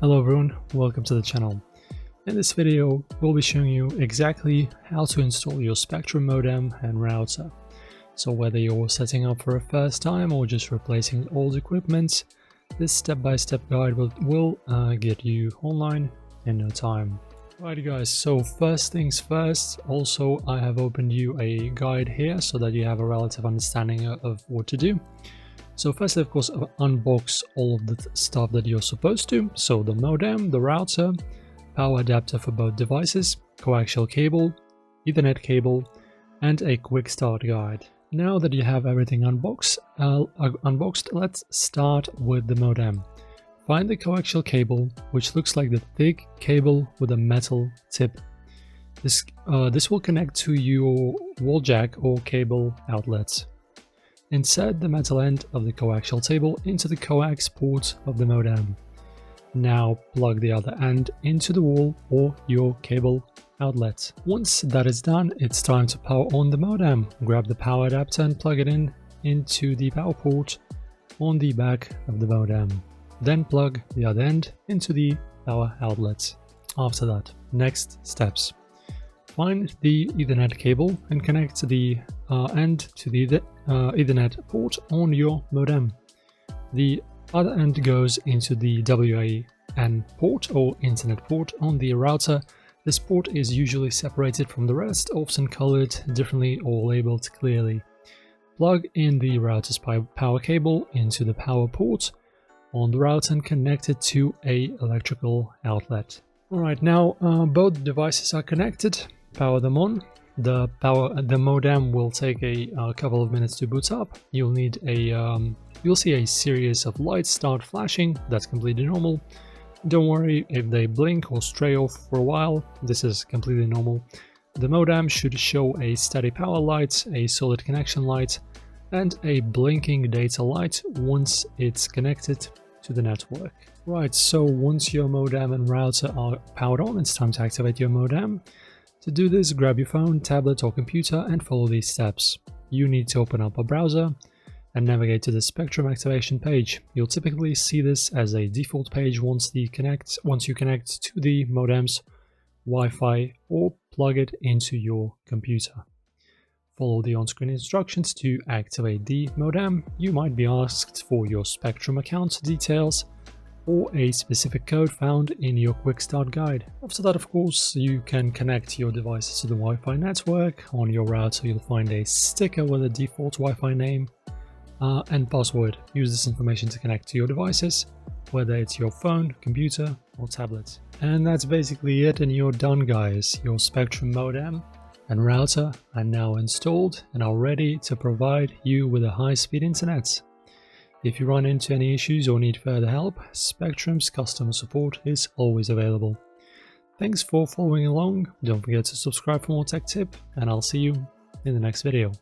Hello everyone, welcome to the channel. In this video, we'll be showing you exactly how to install your Spectrum modem and router. So whether you're setting up for a first time or just replacing old equipment, this step-by-step guide will get you online in no time. Alright guys, so first things first, also I have opened you a guide here so that you have a relative understanding of what to do. So firstly, of course, unbox all of the stuff that you're supposed to. So the modem, the router, power adapter for both devices, coaxial cable, Ethernet cable, and a quick start guide. Now that you have everything unboxed, let's start with the modem. Find the coaxial cable, which looks like the thick cable with a metal tip. This will connect to your wall jack or cable outlets. Insert the metal end of the coaxial cable into the coax port of the modem. Now plug the other end into the wall or your cable outlet. Once that is done, it's time to power on the modem. Grab the power adapter and plug it into the power port on the back of the modem. Then plug the other end into the power outlet. After that, next steps. Find the Ethernet cable and connect the end to the Ethernet port on your modem. The other end goes into the WAN port or internet port on the router. This port is usually separated from the rest, often colored differently or labeled clearly. Plug in the router's power cable into the power port on the router and connect it to an electrical outlet. Alright, now both devices are connected. Power them on. The modem will take a couple of minutes to boot up. You'll see a series of lights start flashing. That's completely normal. Don't worry if they blink or stray off for a while. This is completely normal. The modem should show a steady power light, a solid connection light, and a blinking data light once it's connected to the network. Right, so once your modem and router are powered on, it's time to activate your modem. To do this, grab your phone, tablet or computer and follow these steps. You need to open up a browser and navigate to the Spectrum activation page. You'll typically see this as a default page once you connect to the modem's Wi-Fi or plug it into your computer. Follow the on-screen instructions to activate the modem. You might be asked for your Spectrum account details or a specific code found in your quick start guide. After that, of course, you can connect your devices to the Wi-Fi network. On your router, you'll find a sticker with a default Wi-Fi name and password. Use this information to connect to your devices, whether it's your phone, computer, or tablet. And that's basically it, and you're done, guys. Your Spectrum modem and router are now installed and are ready to provide you with a high-speed internet. If you run into any issues or need further help, Spectrum's customer support is always available. Thanks for following along, don't forget to subscribe for more tech tip, and I'll see you in the next video.